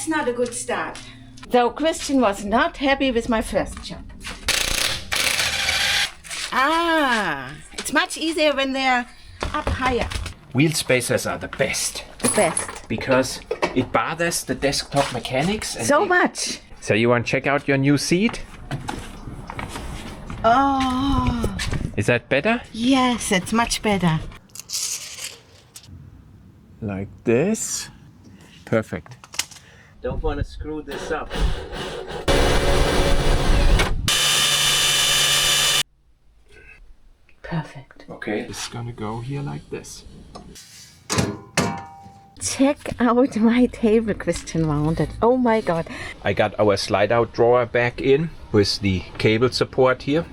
That's not a good start. Though Christian was not happy with my first job. It's much easier when they're up higher. Wheel spacers are the best. The best. Because it bothers the desktop mechanics. And so much. So you want to check out your new seat? Oh. Is that better? Yes, it's much better. Like this. Perfect. Don't want to screw this up. Perfect. Okay, it's gonna go here like this. Check out my table, Christian mounted. Oh my god. I got our slide out drawer back in with the cable support here.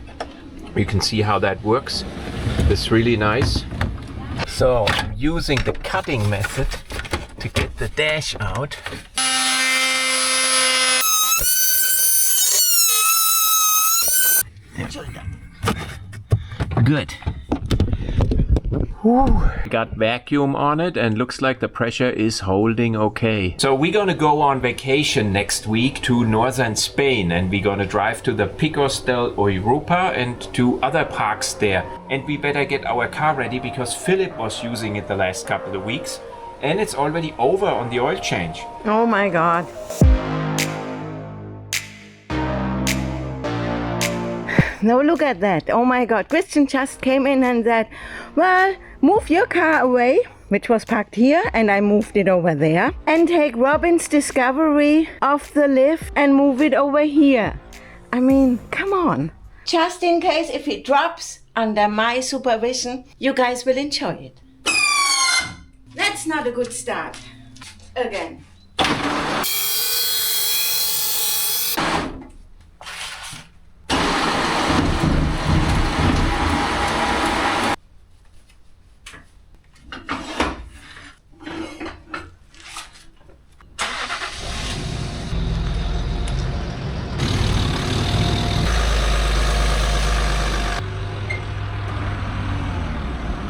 You can see how that works. It's really nice. So I'm using the cutting method to get the dash out. Good. Got vacuum on it and looks like the pressure is holding okay. So we're gonna go on vacation next week to northern Spain, and we're gonna drive to the Picos del Europa and to other parks there. And we better get our car ready because Philipp was using it the last couple of weeks and it's already over on the oil change. Oh my god. Now look at that. Oh my god. Christian just came in and said, well, move your car away, which was parked here, and I moved it over there. And take Robin's Discovery off the lift and move it over here. I mean, come on. Just in case if it drops under my supervision, you guys will enjoy it. That's not a good start. Again.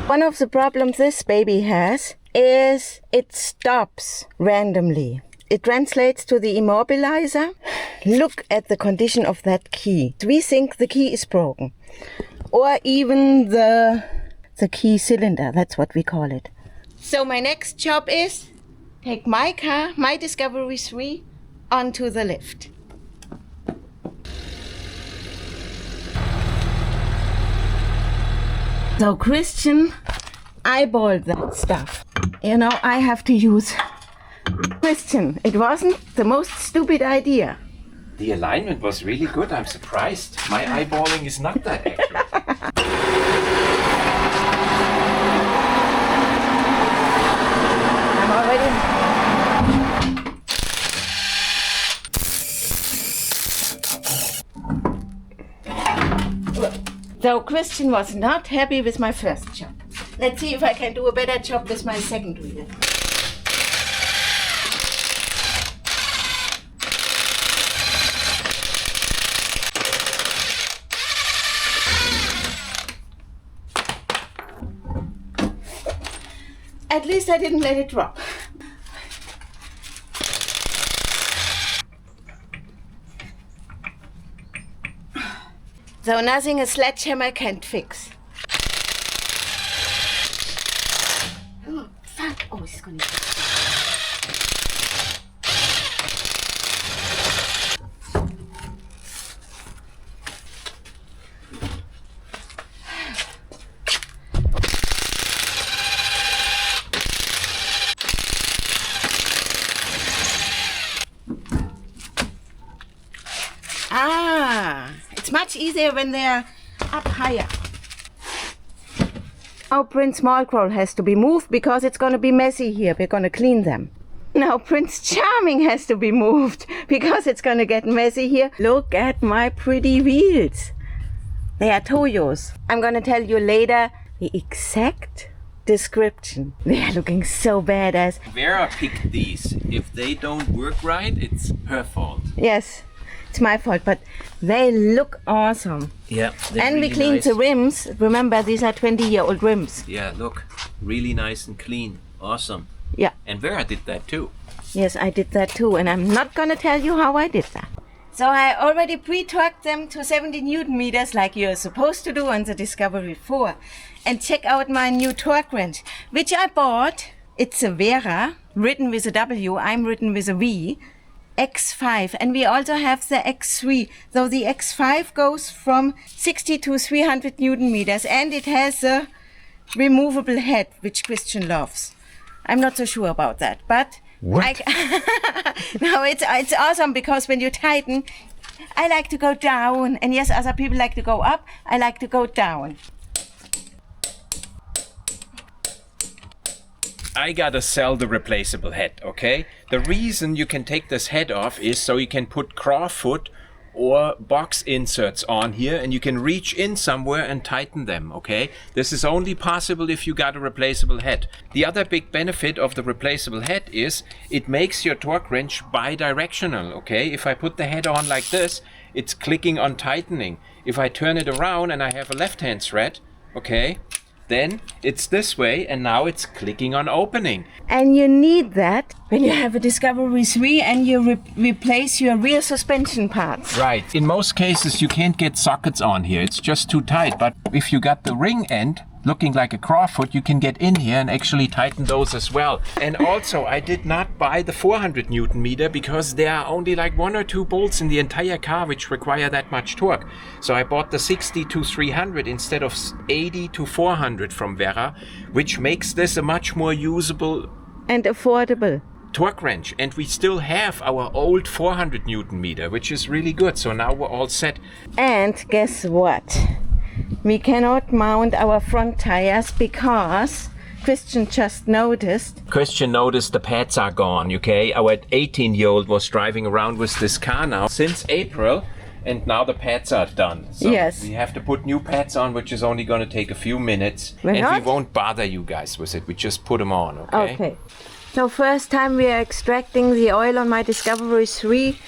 One of the problems this baby has is it stops randomly. It translates to the immobilizer. Look at the condition of that key. We think the key is broken. Or even the key cylinder, that's what we call it. So my next job is take my car, my Discovery 3, onto the lift. So Christian eyeballed that stuff. You know, I have to use Christian. It wasn't the most stupid idea. The alignment was really good. I'm surprised. My eyeballing is not that accurate. I'm already... So Christian was not happy with my first job. Let's see if I can do a better job with my second wheel. At least I didn't let it drop. So nothing a sledgehammer can't fix. Oh, fuck. Oh, it's gonna... It's much easier when they're up higher. Now Prince Smallcrow has to be moved because it's going to be messy here. We're going to clean them. Now Prince Charming has to be moved because it's going to get messy here. Look at my pretty wheels. They are Toyos. I'm going to tell you later the exact description. They are looking so badass. Vera picked these. If they don't work right, it's her fault. Yes. It's my fault, but they look awesome. Yeah. And really we cleaned nice. The rims. Remember, these are 20-year-old rims. Yeah, look. Really nice and clean. Awesome. Yeah. And Vera did that too. Yes, I did that too, and I'm not gonna tell you how I did that. So I already pre-torqued them to 70 Newton meters like you're supposed to do on the Discovery 4. And check out my new torque wrench, which I bought. It's a Vera, written with a W, I'm written with a V, X5. And we also have the X3. So the X5 goes from 60 to 300 Newton meters, and it has a removable head, which Christian loves. I'm not so sure about that, but What? no, it's awesome because when you tighten, I like to go down, and yes, other people like to go up. I like to go down. I gotta sell the replaceable head, okay? The reason you can take this head off is so you can put clawfoot or box inserts on here, and you can reach in somewhere and tighten them, okay? This is only possible if you got a replaceable head. The other big benefit of the replaceable head is it makes your torque wrench bi-directional, okay? If I put the head on like this, it's clicking on tightening. If I turn it around and I have a left-hand thread, okay, then it's this way, and now it's clicking on opening. And you need that when you have a Discovery 3 and you replace your rear suspension parts. Right. In most cases, you can't get sockets on here. It's just too tight. But if you got the ring end looking like a clawfoot, you can get in here and actually tighten those as well. And also, I did not buy the 400 Newton meter because there are only like 1 or 2 bolts in the entire car which require that much torque. So I bought the 60 to 300 instead of 80 to 400 from Vera, which makes this a much more usable And affordable. torque wrench. And we still have our old 400 Newton meter, which is really good. So now we're all set. And guess what? We cannot mount our front tires because Christian just noticed. Christian noticed the pads are gone, okay? Our 18-year-old was driving around with this car now since April, and now the pads are done. So yes. we have to put new pads on, which is only going to take a few minutes. We're and not? we won't bother you guys with it. We just put them on, okay? Okay. So first time we are extracting the oil on my Discovery 3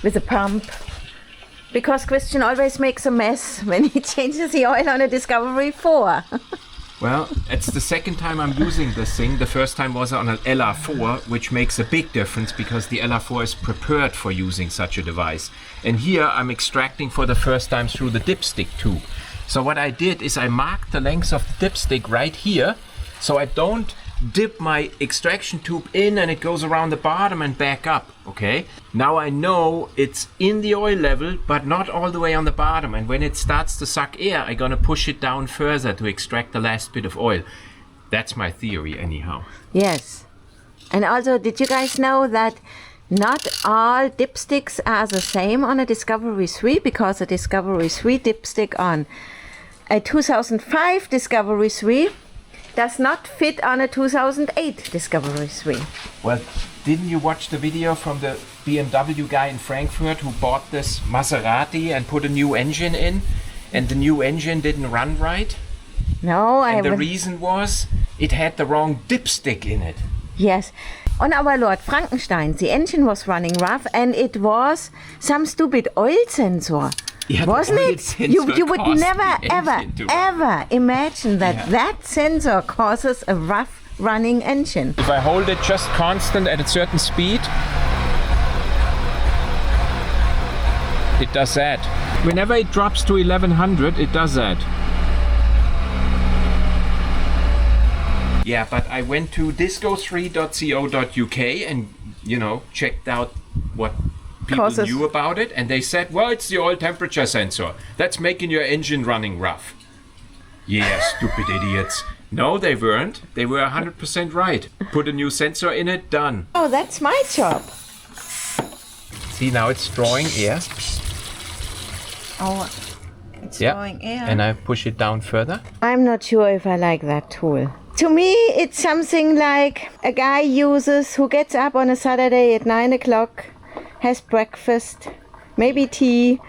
with a pump. Because Christian always makes a mess when he changes the oil on a Discovery 4. Well, it's the second time I'm using this thing. The first time was on an LR4, which makes a big difference because the LR4 is prepared for using such a device. And here I'm extracting for the first time through the dipstick tube. So what I did is I marked the length of the dipstick right here, so I don't dip my extraction tube in and it goes around the bottom and back up, okay? Now I know it's in the oil level, but not all the way on the bottom. And when it starts to suck air, I'm gonna push it down further to extract the last bit of oil. That's my theory anyhow. Yes. And also, did you guys know that not all dipsticks are the same on a Discovery 3? Because a Discovery 3 dipstick on a 2005 Discovery 3 does not fit on a 2008 Discovery 3. Well, didn't you watch the video from the BMW guy in Frankfurt who bought this Maserati and put a new engine in, and the new engine didn't run right? No, I And the haven't. reason was it had the wrong dipstick in it. Yes. On our Lord Frankenstein, the engine was running rough and it was some stupid oil sensor. Yeah, the Wasn't oil it? sensor You would caused never, the ever, engine to run. ever imagine that Yeah. that sensor causes a rough running engine. If I hold it just constant at a certain speed, it does that. Whenever it drops to 1100, it does that. Yeah, but I went to disco3.co.uk and, checked out what people Causes. knew about it, and they said, well, it's the oil temperature sensor. That's making your engine running rough. Yeah, stupid idiots. No, they weren't. They were 100% right. Put a new sensor in it, done. Oh, that's my job. See, now it's drawing air. Oh, it's Yeah. drawing air. And I push it down further. I'm not sure if I like that tool. To me, it's something like a guy uses who gets up on a Saturday at 9 o'clock, has breakfast, maybe tea,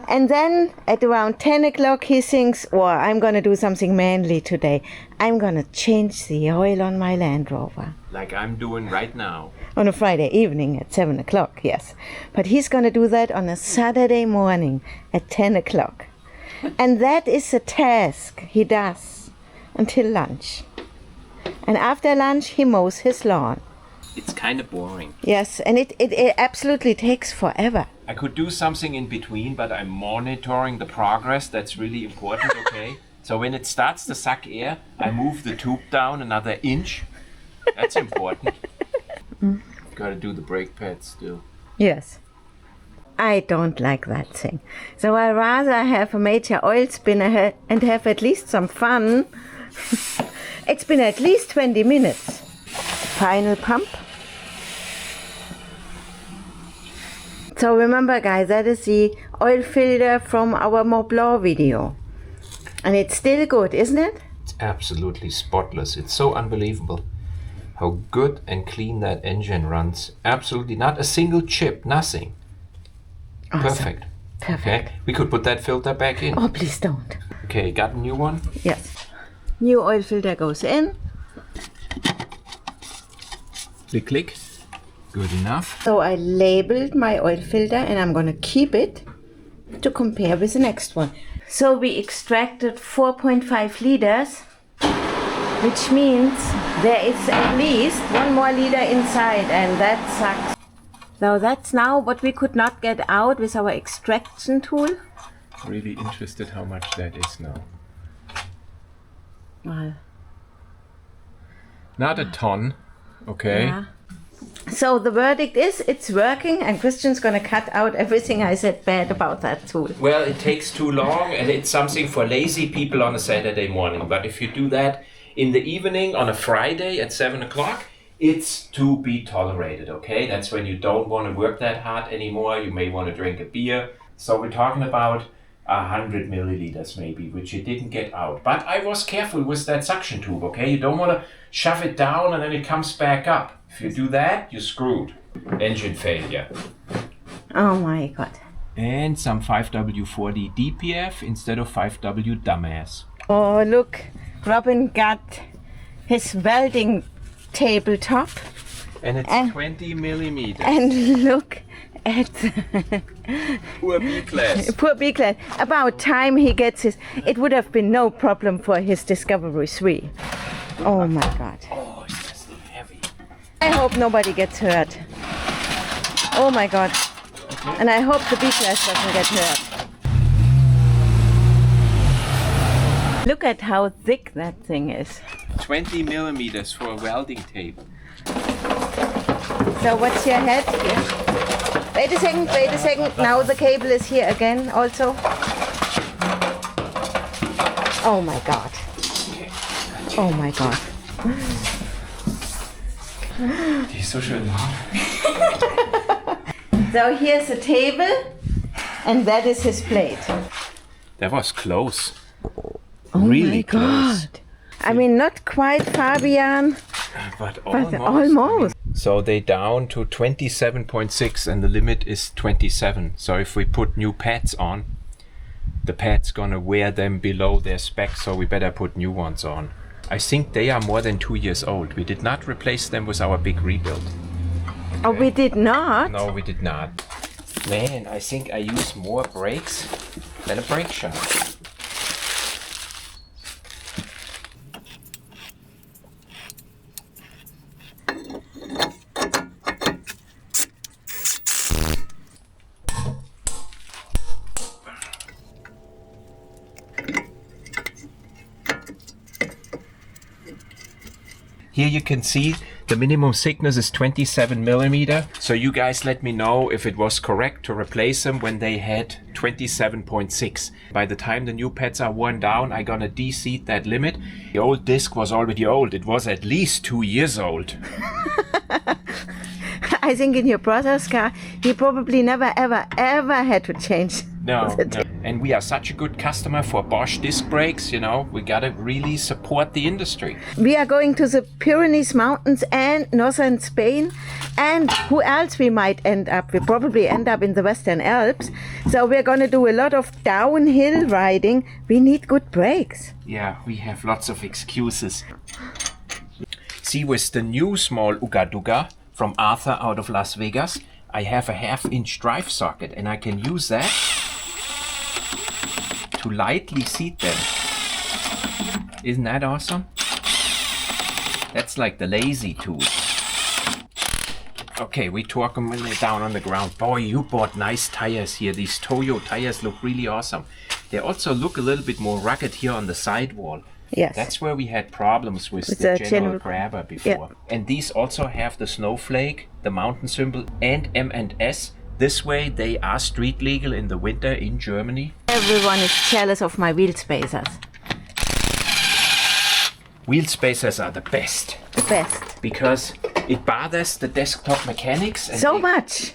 and then at around 10 o'clock he thinks, oh, I'm going to do something manly today. I'm going to change the oil on my Land Rover. Like I'm doing right now. On a Friday evening at 7 o'clock, yes. But he's going to do that on a Saturday morning at 10 o'clock. And that is a task he does until lunch. And after lunch, he mows his lawn. it's kind of boring. Yes, and it absolutely takes forever. I could do something in between, but I'm monitoring the progress. That's really important, okay? So when it starts to suck air, I move the tube down another inch. That's important. Gotta do the brake pads still. Yes. I don't like that thing. So I rather have a major oil spinner and have at least some fun. It's been at least 20 minutes. Final pump. So remember guys, that is the oil filter from our Mont Blanc video. And it's still good, isn't it? It's absolutely spotless. It's so unbelievable how good and clean that engine runs. Absolutely not a single chip, nothing. Awesome. Perfect. Okay, we could put that filter back in. Oh, please don't. Okay, got a new one? Yes. New oil filter goes in. Click, click. Good enough. So I labeled my oil filter and I'm going to keep it to compare with the next one. So we extracted 4.5 liters, which means there is at least 1 more liter inside, and that sucks. So that's now what we could not get out with our extraction tool. Really interested how much that is now. Well, not a ton, okay? yeah. So the verdict is it's working, and Christian's gonna cut out everything I said bad about that tool. Well, it takes too long and it's something for lazy people on a Saturday morning. But if you do that in the evening on a Friday at 7 o'clock, it's to be tolerated, okay? That's when you don't want to work that hard anymore. You may want to drink a beer. So we're talking about 100 milliliters maybe, which you didn't get out. But I was careful with that suction tube, okay? You don't want to shove it down and then it comes back up. If you do that, you're screwed. Engine failure. Oh my god. And some 5W40 DPF instead of 5W dumbass. Oh look, Robin got his welding tabletop. And it's 20 millimeters. And look at Poor B-class. poor B-class. About time he gets his. It would have been no problem for his Discovery 3. Oh my god. Oh, it's just heavy. I hope nobody gets hurt. Oh my god. And I hope the B-class doesn't get hurt. Look at how thick that thing is. 20 millimeters for a welding tape. So what's your head? Wait a second, wait a second. Now the cable is here again also. Oh my god. Oh my god. Die ist so schön laut. So here's a table and that is his plate. That was close. Oh Really my close. god. I mean, not quite Fabian, But but almost. almost. So they down to 27.6 and the limit is 27. So if we put new pads on, the pad's gonna wear them below their spec, so we better put new ones on. I think they are more than 2 years old. We did not replace them with our big rebuild. Oh, we did not? No, we did not. Man, I think I use more brakes than a brake shop. Here you can see the minimum thickness is 27 millimeter. So you guys let me know if it was correct to replace them when they had 27.6. By the time the new pads are worn down, I'm gonna de-seat that limit. The old disc was already old. It was at least 2 years old. I think in your brother's car, he probably never, ever, ever had to change. No. And we are such a good customer for Bosch disc brakes, you know, we gotta really support the industry. We are going to the Pyrenees Mountains and northern Spain. And who else we might end up? We probably end up in the Western Alps. So we're going to do a lot of downhill riding. We need good brakes. Yeah, we have lots of excuses. See, with the new small Uga Duga from Arthur out of Las Vegas, I have a 1/2-inch drive socket and I can use that to lightly seat them. Isn't that awesome? That's like the lazy tool. Okay, we torque them when they're down on the ground. Boy, you bought nice tires here. These Toyo tires look really awesome. They also look a little bit more rugged here on the sidewall. Yes. That's where we had problems with the general grabber before. Yeah. And these also have the snowflake, the mountain symbol, and M&S. This way they are street legal in the winter in Germany. Everyone is jealous of my wheel spacers. Wheel spacers are the best. The best. Because it bothers the desktop mechanics. And So much.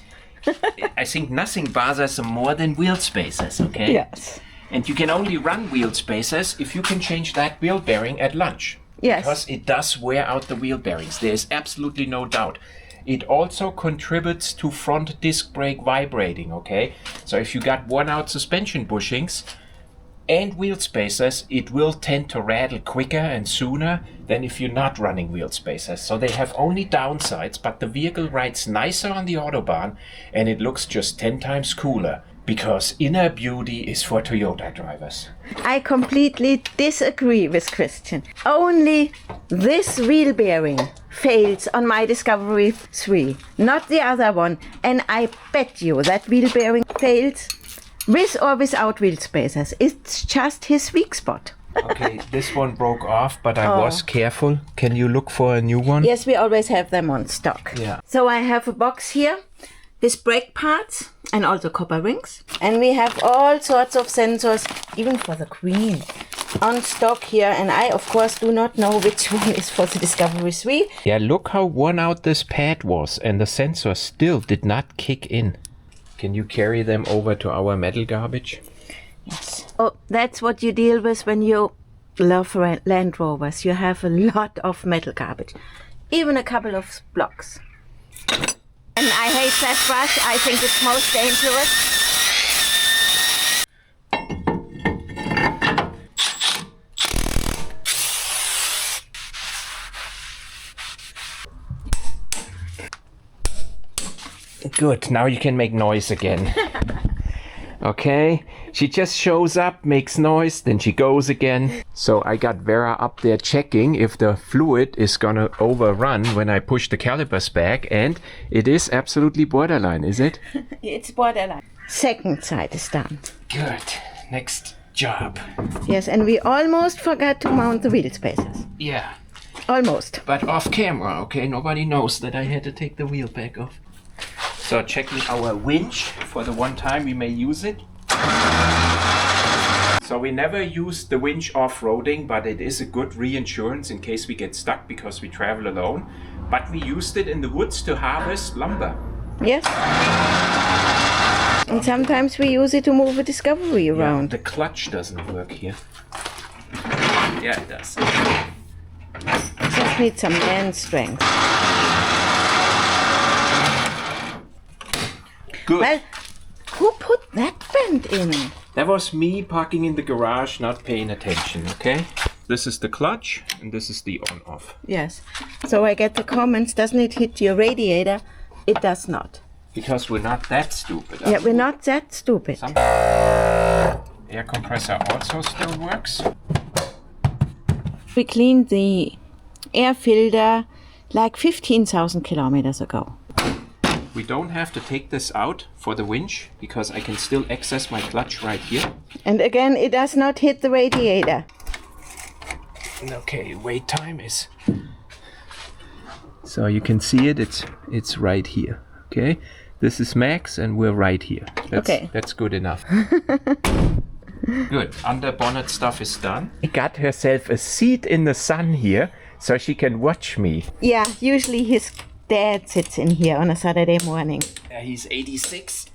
I think nothing bothers them more than wheel spacers, okay? Yes. And you can only run wheel spacers if you can change that wheel bearing at lunch. Yes. Because it does wear out the wheel bearings. There is absolutely no doubt. It also contributes to front disc brake vibrating, okay? So if you got worn out suspension bushings and wheel spacers, it will tend to rattle quicker and sooner than if you're not running wheel spacers. So they have only downsides, but the vehicle rides nicer on the Autobahn and it looks just 10 times cooler. Because inner beauty is for Toyota drivers. I completely disagree with Christian. Only this wheel bearing fails on my Discovery 3, not the other one. And I bet you that wheel bearing fails with or without wheel spacers. It's just his weak spot. Okay, this one broke off, but I was careful. Can you look for a new one? Yes, we always have them on stock. Yeah. So I have a box here with brake parts and also copper rings. And we have all sorts of sensors, even for the Queen, on stock here. And I, of course, do not know which one is for the Discovery 3. Yeah, look how worn out this pad was, and the sensor still did not kick in. Can you carry them over to our metal garbage? Yes. Oh, that's what you deal with when you love Land Rovers. You have a lot of metal garbage, even a couple of blocks. And I hate that brush. I think it's most dangerous. Good, now you can make noise again. Okay, she just shows up, makes noise, then she goes again. So I got Vera up there checking if the fluid is gonna overrun when I push the calipers back, and it is absolutely borderline, is it? It's borderline. Second side is done. Good, next job. Yes, and we almost forgot to mount the wheel spacers. Yeah, Almost. but off camera, okay? Nobody knows that I had to take the wheel back off. So checking our winch for the one time we may use it. So we never used the winch off-roading, but it is a good reinsurance in case we get stuck because we travel alone. But we used it in the woods to harvest lumber. Yes. And sometimes we use it to move a Discovery around. The clutch doesn't work here. Yeah, it does. Just need some hand strength. Good. Well, who put that bend in? That was me parking in the garage, not paying attention, okay? This is the clutch, and this is the on-off. Yes. So I get the comments, doesn't it hit your radiator? It does not. Because we're not that stupid. Yeah, we're not that stupid. Some air compressor also still works. We cleaned the air filter like 15,000 kilometers ago. We don't have to take this out for the winch because I can still access my clutch right here. And again, it does not hit the radiator. Okay, wait time is... So you can see it, it's right here, okay? This is max and we're right here. That's good enough. Good, under bonnet stuff is done. She got herself a seat in the sun here so she can watch me. Yeah, usually his dad sits in here on a Saturday morning. He's 86.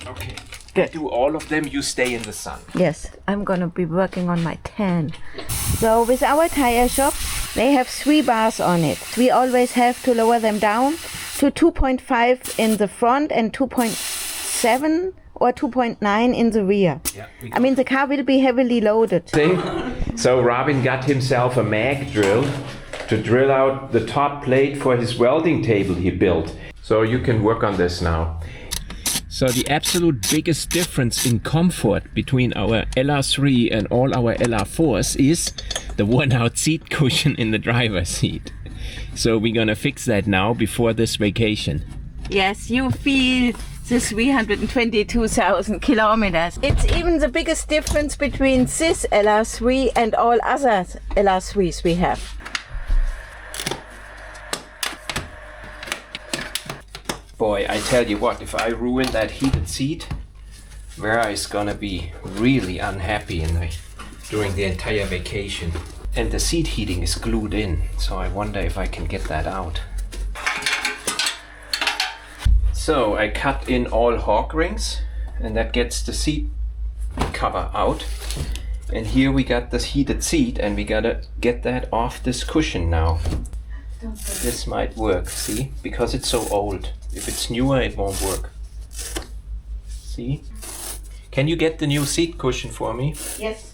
Okay. Good. I do all of them, you stay in the sun. Yes, I'm gonna be working on my tan. So with our tire shop, they have 3 bars on it. We always have to lower them down to 2.5 in the front and 2.7 or 2.9 in the rear. Yeah, I mean, the car will be heavily loaded. So Robin got himself a mag drill to drill out the top plate for his welding table he built. So you can work on this now. So the absolute biggest difference in comfort between our LR3 and all our LR4s is the worn out seat cushion in the driver's seat. So we're gonna fix that now before this vacation. Yes, you feel the 322,000 kilometers. It's even the biggest difference between this LR3 and all other LR3s we have. Boy, I tell you what, if I ruin that heated seat, Vera is gonna be really unhappy during the entire vacation. And the seat heating is glued in, so I wonder if I can get that out. So I cut in all hawk rings, and that gets the seat cover out. And here we got this heated seat, and we gotta get that off this cushion now. This might work, see? Because it's so old. If it's newer, it won't work. See? Can you get the new seat cushion for me? Yes.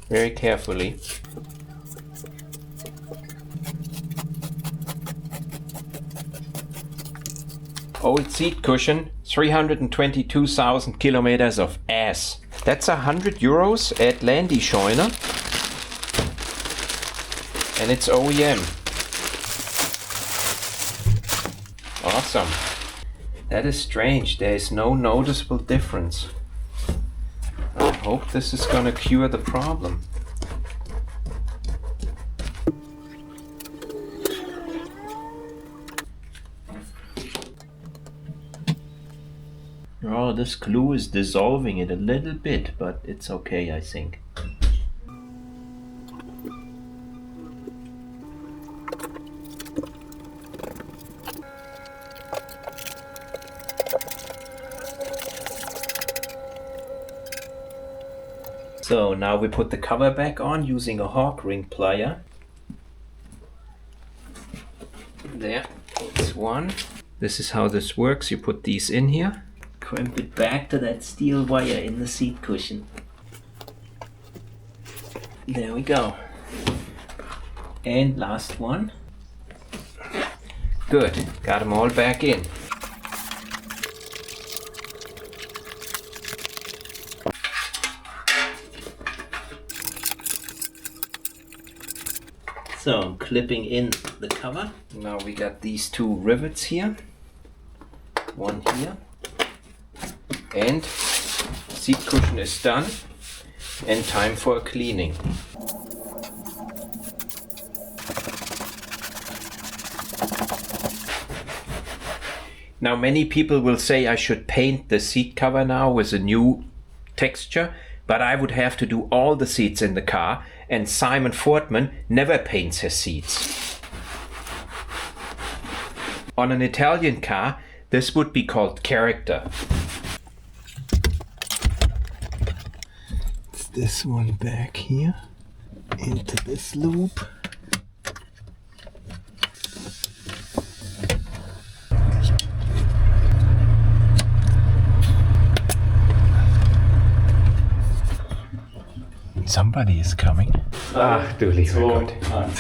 Very carefully. Old seat cushion, 322,000 kilometers of ass. That's 100 euros at Landy Scheuner. And it's OEM. Awesome. That is strange. There is no noticeable difference. I hope this is gonna cure the problem. Oh, this glue is dissolving it a little bit, but it's okay, I think. So now we put the cover back on using a hawk ring plier. There, it's one. This is how this works. You put these in here. Crimp it back to that steel wire in the seat cushion. There we go. And last one. Good, got them all back in. So I'm clipping in the cover. Now we got these two rivets here. One here. And seat cushion is done. And time for a cleaning. Now many people will say I should paint the seat cover now with a new texture, but I would have to do all the seats in the car, and Simon Fortman never paints his seats. On an Italian car, this would be called character. It's this one back here, into this loop. Somebody is coming. Ach du lieber Gott.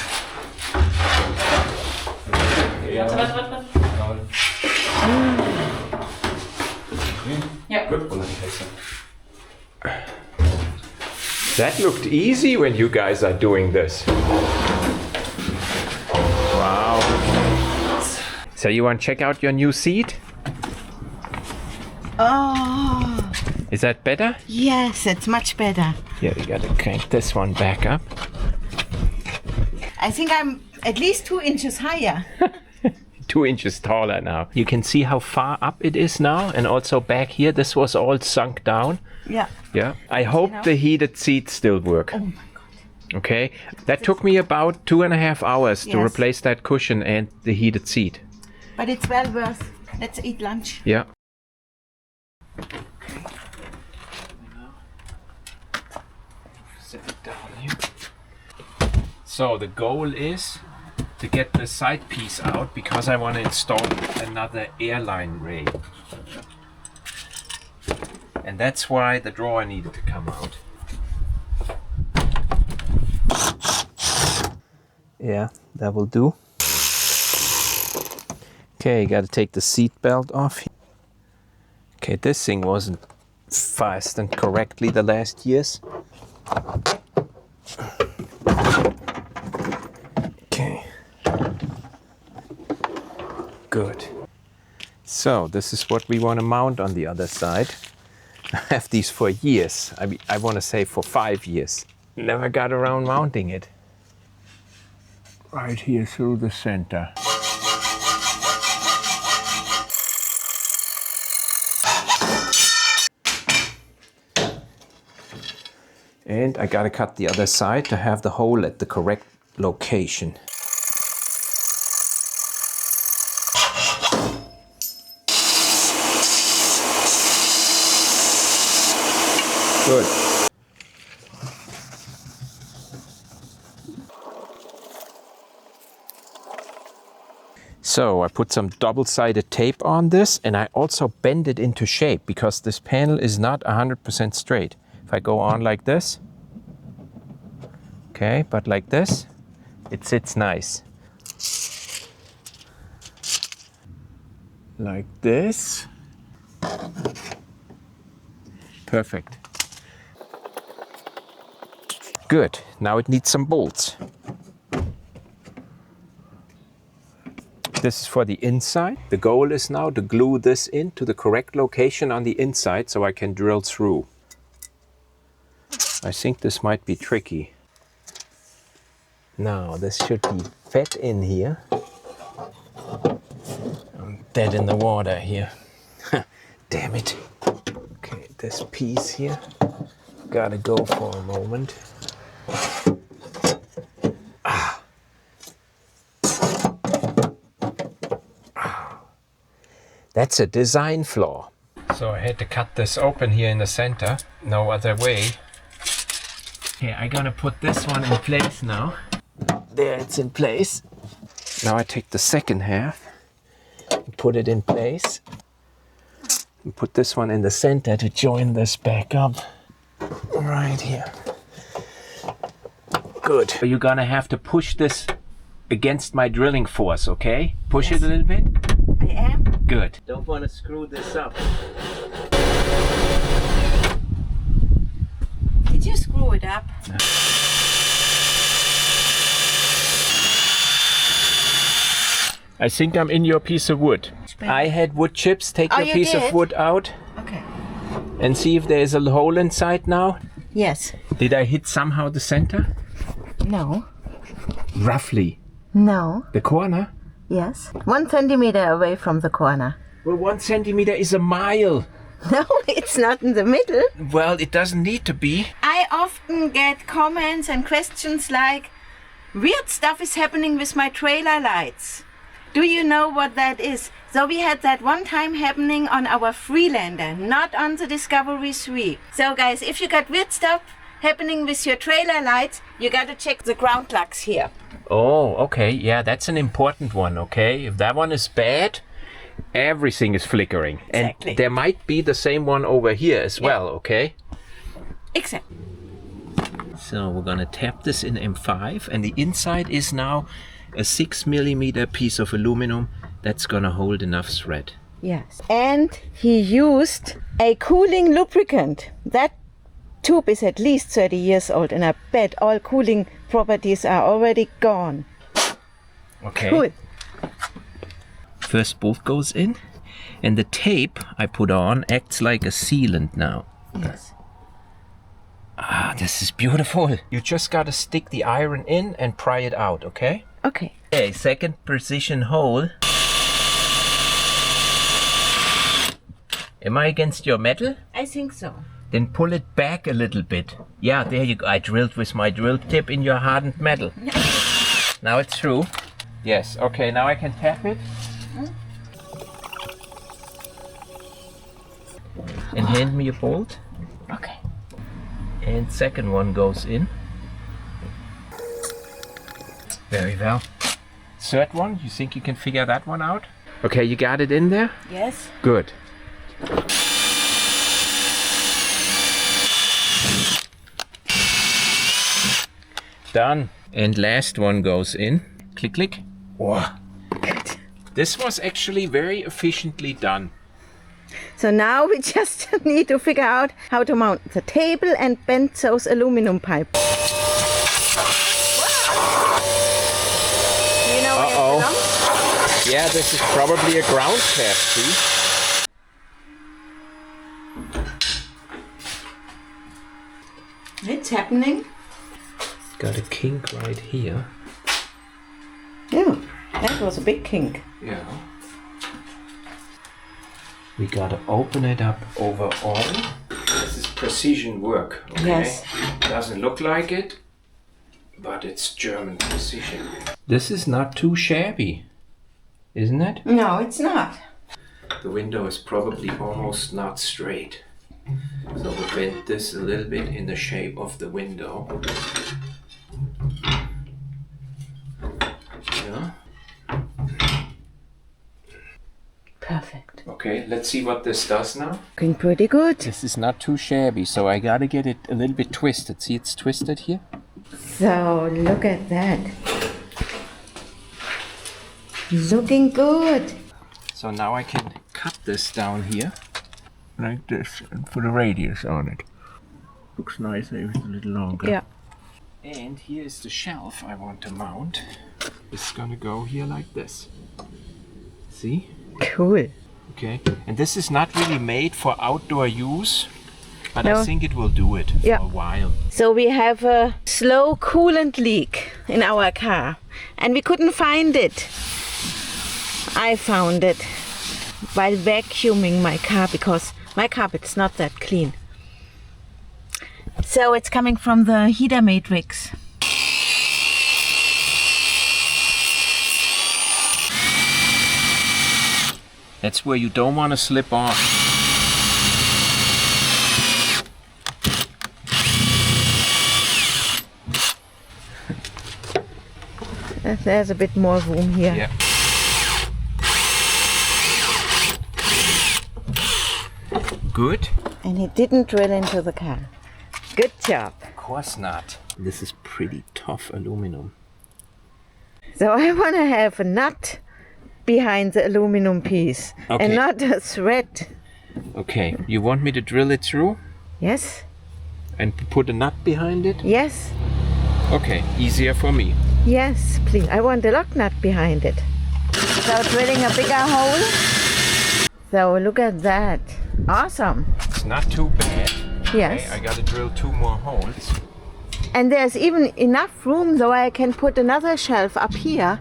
That looked easy when you guys are doing this. Wow. So you want to check out your new seat? Oh. Is that better? Yes, it's much better. Yeah, we gotta crank this one back up. I think I'm at least 2 inches higher. 2 inches taller now. You can see how far up it is now, and also back here, this was all sunk down. Yeah. Yeah. I hope the heated seats still work. Oh my God. Okay. That took me about 2.5 hours to Yes. replace that cushion and the heated seat. But it's well worth. Let's eat lunch. Yeah. Set it down here. So the goal is to get the side piece out because I want to install another airline ray. And that's why the drawer needed to come out. Yeah, that will do. Okay, got to take the seat belt off. Okay, this thing wasn't fastened correctly the last years. Good. So this is what we want to mount on the other side. I have these for years. I want to say for 5 years. Never got around mounting it. Right here through the center. And I gotta cut the other side to have the hole at the correct location. Good. So I put some double-sided tape on this, and I also bend it into shape because this panel is not 100% straight. If I go on like this, okay, but like this, it sits nice. Like this. Perfect. Good. Now it needs some bolts. This is for the inside. The goal is now to glue this into the correct location on the inside so I can drill through. I think this might be tricky. Now this should be fed in here. I'm dead in the water here. Damn it. Okay, this piece here. Gotta go for a moment. That's a design flaw. So I had to cut this open here in the center. No other way. Okay, I'm gonna put this one in place now. There, it's in place. Now I take the second half and put it in place. And put this one in the center to join this back up. Right here. Good. So you're gonna have to push this against my drilling force, okay? Push it a little bit. I am. Good. Don't want to screw this up. Did you screw it up? I think I'm in your piece of wood. I had wood chips. Take your piece of wood out. Okay. And see if there is a hole inside now. Yes. Did I hit somehow the center? No. Roughly. No. The corner? Yes. 1 centimeter away from the corner. Well, 1 centimeter is a mile. No, it's not in the middle. Well, it doesn't need to be. I often get comments and questions like, weird stuff is happening with my trailer lights. Do you know what that is? So we had that one time happening on our Freelander, not on the Discovery 3. So guys, if you got weird stuff happening with your trailer lights, you gotta check the ground lugs here. Oh, okay. Yeah, that's an important one, okay? If that one is bad, everything is flickering. Exactly. And there might be the same one over here as well, okay? Exactly. So we're gonna tap this in M5, and the inside is now a 6mm piece of aluminum that's gonna hold enough thread. Yes. And he used a cooling lubricant. That tube is at least 30 years old, and I bet all cooling properties are already gone. Okay. Cool. First bolt goes in, and the tape I put on acts like a sealant now. Yes. Ah, this is beautiful. You just gotta stick the iron in and pry it out, okay? Okay. Okay, second precision hole. Am I against your metal? I think so. Then pull it back a little bit. Yeah, there you go. I drilled with my drill tip in your hardened metal. Now it's through. Yes, okay, now I can tap it. And hand me a bolt. Okay. And second one goes in. Very well. Third one, you think you can figure that one out? Okay, you got it in there? Yes. Good. Done. And last one goes in. Click, click. Wow. Good. This was actually very efficiently done. So now we just need to figure out how to mount the table and bend those aluminum pipes. Do you know where it belongs? Yeah, this is probably a ground cap, see? It's happening. Got a kink right here. Yeah, that was a big kink. Yeah. We gotta open it up overall. This is precision work, okay? Yes. Doesn't look like it, but it's German precision. This is not too shabby, isn't it? No, it's not. The window is probably almost not straight. So we'll bend this a little bit in the shape of the window. Yeah. Perfect. Okay, let's see what this does now. Looking pretty good. This is not too shabby, so I gotta get it a little bit twisted. See, it's twisted here? So, look at that. Looking good. So now I can cut this down here, like this, and put a radius on it. Looks nice, maybe it's a little longer. Yeah. And here is the shelf I want to mount. It's gonna go here like this. See? Cool. Okay, and this is not really made for outdoor use, but No. I think it will do it Yeah. for a while. So we have a slow coolant leak in our car and we couldn't find it. I found it while vacuuming my car because my carpet's not that clean. So it's coming from the heater matrix. That's where you don't want to slip off. There's a bit more room here. Yeah. Good? And it didn't drill into the car. Good job. Of course not. This is pretty tough aluminum. So I want to have a nut behind the aluminum piece Okay. and not a thread. Okay, you want me to drill it through Yes? and put a nut behind it? Yes? Okay, easier for me. Yes, please. I want a lock nut behind it. So drilling a bigger hole. So look at that. Awesome. It's not too bad. Yes. Okay, I gotta drill 2 more holes. And there's even enough room so I can put another shelf up here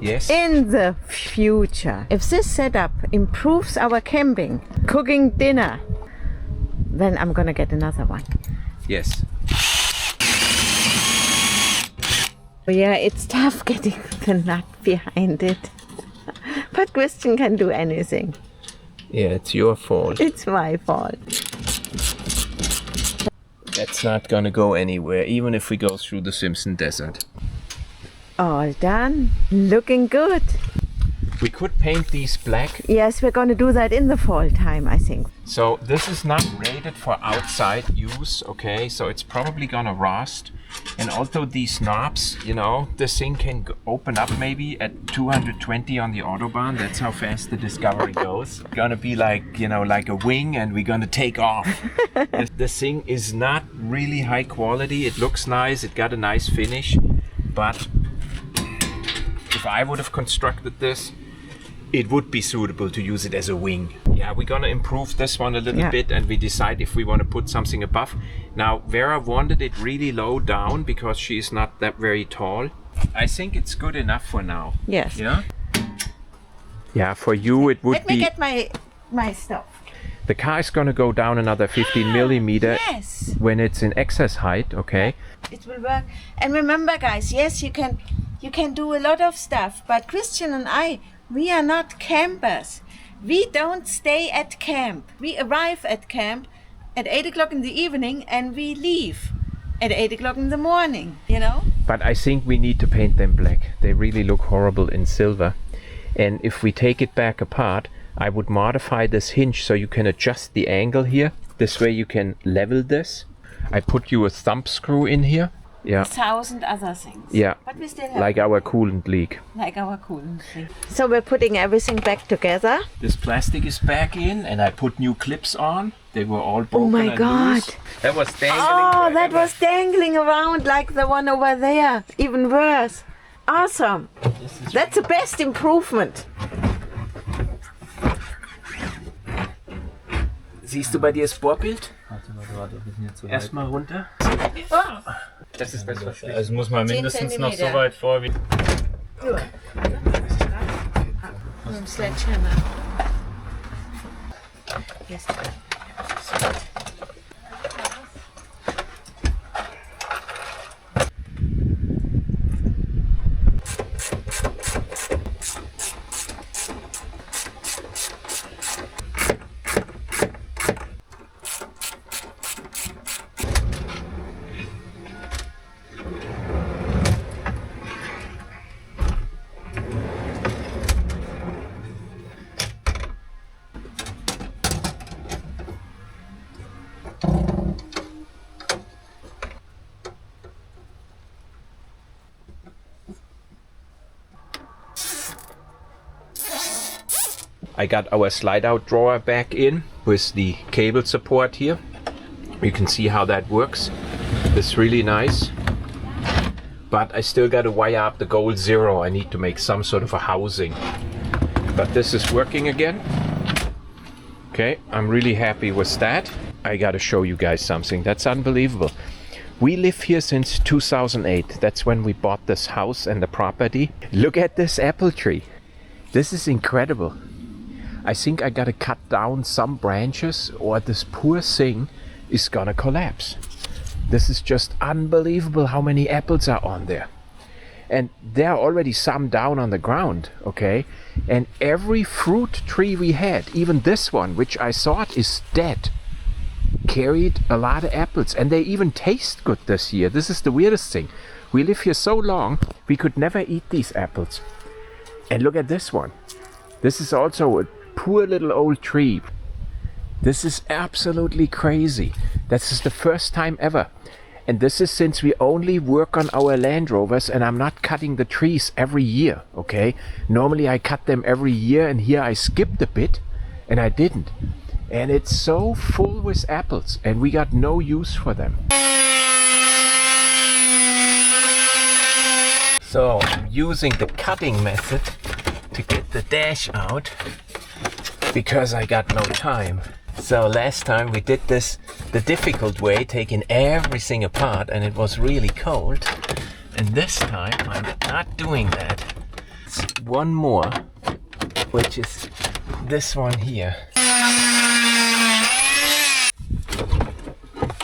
Yes. in the future. If this setup improves our camping, cooking dinner, then I'm gonna get another one. Yes. Yeah, it's tough getting the nut behind it. But Christian can do anything. Yeah, it's your fault. It's my fault. That's not gonna go anywhere, even if we go through the Simpson Desert. All done. Looking good. We could paint these black. Yes, we're going to do that in the fall time, I think. So this is not rated for outside use, okay? So it's probably gonna rust. And also these knobs, you know, this thing can open up maybe at 220 on the Autobahn. That's how fast the Discovery goes. Gonna be like, you know, like a wing and we're gonna take off. This thing is not really high quality. It looks nice, it got a nice finish, but if I would have constructed this, it would be suitable to use it as a wing. Yeah, we're gonna improve this one a little bit and we decide if we want to put something above. Now, Vera wanted it really low down because she is not that very tall. I think it's good enough for now. Yes. Yeah? Yeah, for you it would Let me be... get my stuff. The car is gonna go down another 15 millimeter Yes. when it's in excess height, okay? It will work. And remember, guys, yes, you can do a lot of stuff, but Christian and I, we are not campers. We don't stay at camp. We arrive at camp at 8 o'clock in the evening and we leave at 8 o'clock in the morning, you know? But I think we need to paint them black. They really look horrible in silver. And if we take it back apart, I would modify this hinge so you can adjust the angle here. This way you can level this. I put you a thumb screw in here. Yeah. 1,000 other things. Yeah. But we still have Like our coolant leak. like our coolant thing. So we're putting everything back together. This plastic is back in and I put new clips on. They were all broken. Oh my and God. loose. That was dangling. Oh, that forever. was dangling around like the one over there. Even worse. Awesome. That's the best improvement. Siehst du bei dir das Bohrbild? Warte, wir sind jetzt so Erstmal runter. Das ist das, was Also muss man mindestens noch so Zentimeter. weit vor wie. Sledgehammer. Yes. I got our slide out drawer back in with the cable support here. You can see how that works. It's really nice. But I still got to wire up the gold zero. I need to make some sort of a housing. But this is working again. Okay, I'm really happy with that. I got to show you guys something. That's unbelievable. We live here since 2008. That's when we bought this house and the property. Look at this apple tree. This is incredible. I think I gotta cut down some branches or this poor thing is gonna collapse. This is just unbelievable how many apples are on there. And there are already some down on the ground, okay? And every fruit tree we had, even this one, which I thought is dead, carried a lot of apples. And they even taste good this year. This is the weirdest thing. We live here so long, we could never eat these apples. And look at this one. This is also a poor little old tree. This is absolutely crazy. This is the first time ever. And this is since we only work on our Land Rovers and I'm not cutting the trees every year, okay? Normally I cut them every year and here I skipped a bit and I didn't. And it's so full with apples and we got no use for them. So I'm using the cutting method to get the dash out because I got no time. So last time we did this the difficult way, taking everything apart, and it was really cold. And this time I'm not doing that. It's one more, which is this one here.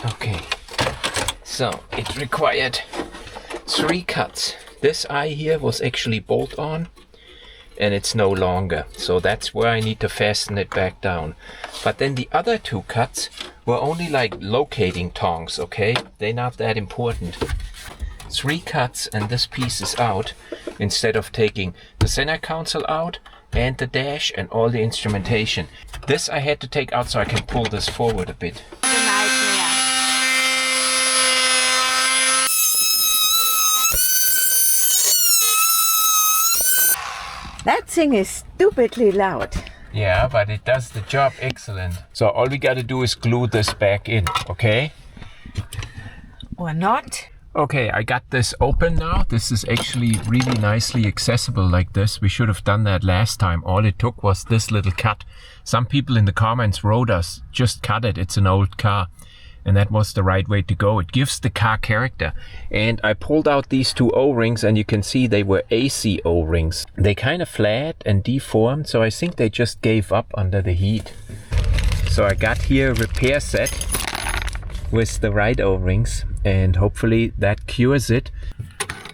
Okay, so it required 3 cuts. This eye here was actually bolt on and it's no longer, so that's where I need to fasten it back down. But then the other 2 cuts were only like locating tongs, okay? They're not that important. 3 cuts and this piece is out, instead of taking the center console out and the dash and all the instrumentation. This I had to take out so I can pull this forward a bit. That thing is stupidly loud. Yeah, but it does the job excellent. So all we gotta do is glue this back in, okay? Or not. Okay, I got this open now. This is actually really nicely accessible like this. We should have done that last time. All it took was this little cut. Some people in the comments wrote us, just cut it, it's an old car. And that was the right way to go. It gives the car character. And I pulled out these 2 O-rings and you can see they were AC O-rings. They kind of flat and deformed, so I think they just gave up under the heat. So I got here a repair set with the right O-rings and hopefully that cures it.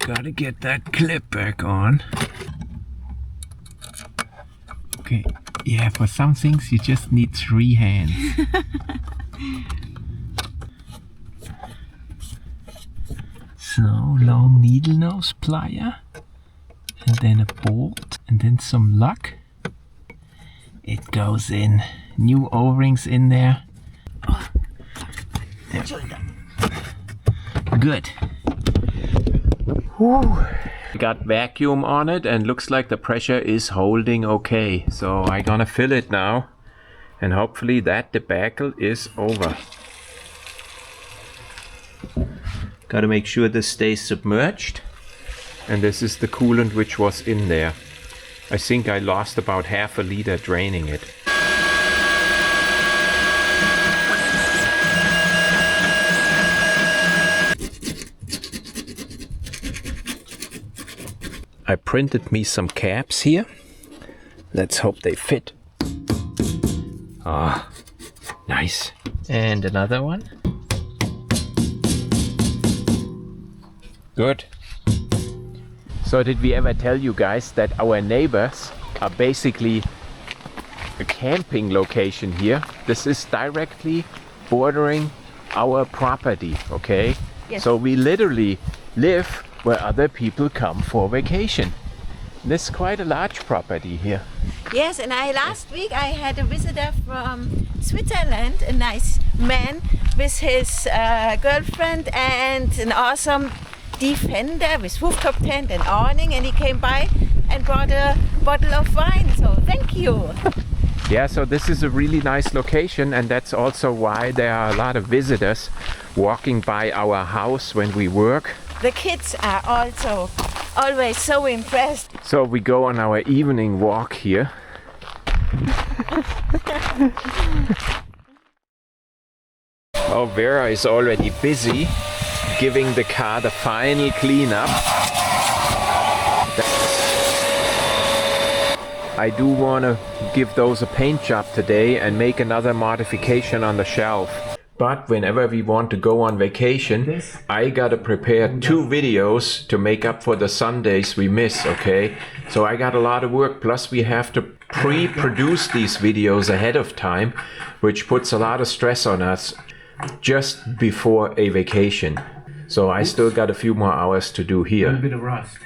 Gotta get that clip back on. Okay, yeah, for some things you just need 3 hands. So, long needle nose plier, and then a bolt, and then some luck. It goes in. New O-rings in there. There. Good. Whew. Got vacuum on it and looks like the pressure is holding okay. So I'm gonna fill it now and hopefully that debacle is over. Got to make sure this stays submerged. And this is the coolant which was in there. I think I lost about half a liter draining it. I printed me some caps here. Let's hope they fit. Ah, nice. And another one. Good. So did we ever tell you guys that our neighbors are basically a camping location here? This is directly bordering our property, okay? Yes. So we literally live where other people come for vacation. This is quite a large property here. Yes, and last week I had a visitor from Switzerland, a nice man with his girlfriend and an awesome defender with rooftop tent and awning, and he came by and brought a bottle of wine, so thank you. Yeah, so this is a really nice location, and that's also why there are a lot of visitors walking by our house when we work. The kids are also always so impressed. So we go on our evening walk here. Oh, Vera is already busy giving the car the final cleanup. I do want to give those a paint job today and make another modification on the shelf. But whenever we want to go on vacation, I gotta prepare 2 videos to make up for the Sundays we miss, okay? So I got a lot of work, plus we have to pre-produce these videos ahead of time, which puts a lot of stress on us just before a vacation. So I still got a few more hours to do here. A bit of rust.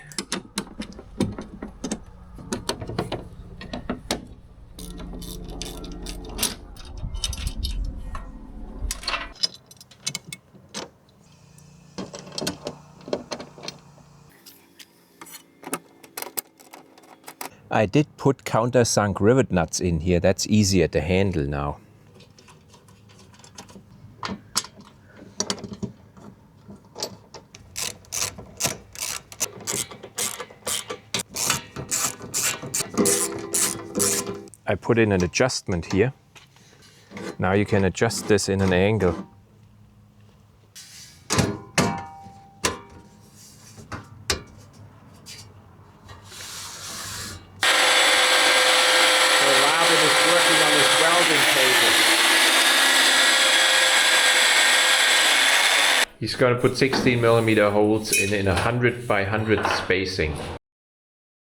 I did put countersunk rivet nuts in here. That's easier to handle now. I put in an adjustment here. Now you can adjust this in an angle. He's going to put 16mm holes in 100 by 100 spacing.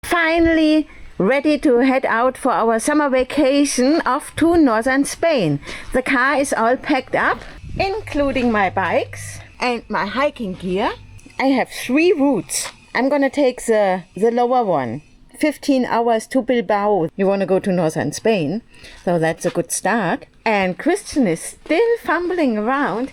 Finally ready to head out for our summer vacation off to northern Spain. The car is all packed up, including my bikes and my hiking gear. I have 3 routes. I'm gonna take the lower one. 15 hours to Bilbao. You want to go to northern Spain, so that's a good start. And Christian is still fumbling around.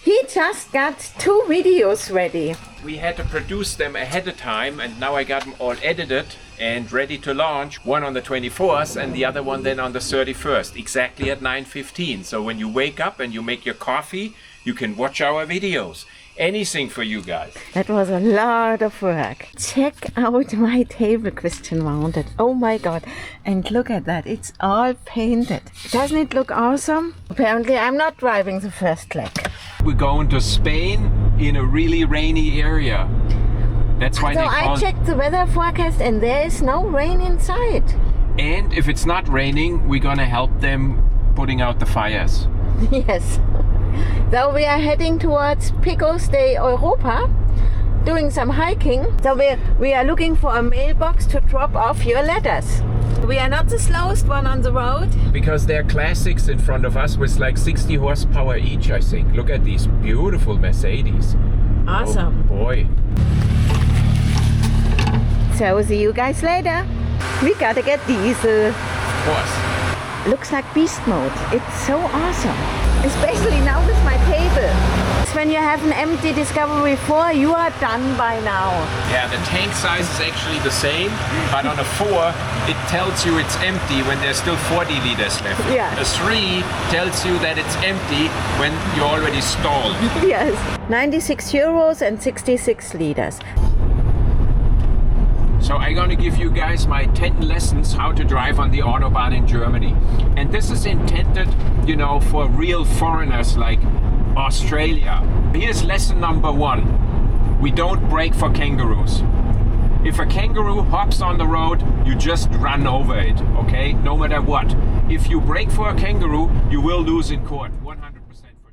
He just got 2 videos ready. We had to produce them ahead of time, and now I got them all edited and ready to launch. One on the 24th and the other one then on the 31st, exactly at 9:15. So when you wake up and you make your coffee, you can watch our videos. Anything for you guys. That was a lot of work. Check out my table Christian mounted. Oh my god. And look at that. It's all painted. Doesn't it look awesome? Apparently I'm not driving the first leg. We're going to Spain in a really rainy area. That's why So I checked the weather forecast and there is no rain inside. And if it's not raining, we're gonna help them putting out the fires. Yes. So we are heading towards Picos de Europa, doing some hiking. So we are looking for a mailbox to drop off your letters. We are not the slowest one on the road. Because they're classics in front of us with like 60 horsepower each, I think. Look at these beautiful Mercedes. Awesome. Oh boy. So see you guys later. We gotta get diesel. Of course. Looks like beast mode. It's so awesome. Especially now with my table. When you have an empty Discovery 4, you are done by now. Yeah, the tank size is actually the same, but on a 4, it tells you it's empty when there's still 40 liters left. Yeah. A 3 tells you that it's empty when you're already stalled. Yes. 96 euros and 66 liters. So I'm gonna give you guys my 10 lessons how to drive on the Autobahn in Germany. And this is intended, you know, for real foreigners like Australia. Here's lesson number 1. We don't brake for kangaroos. If a kangaroo hops on the road, you just run over it, okay? No matter what. If you brake for a kangaroo, you will lose in court, 100% for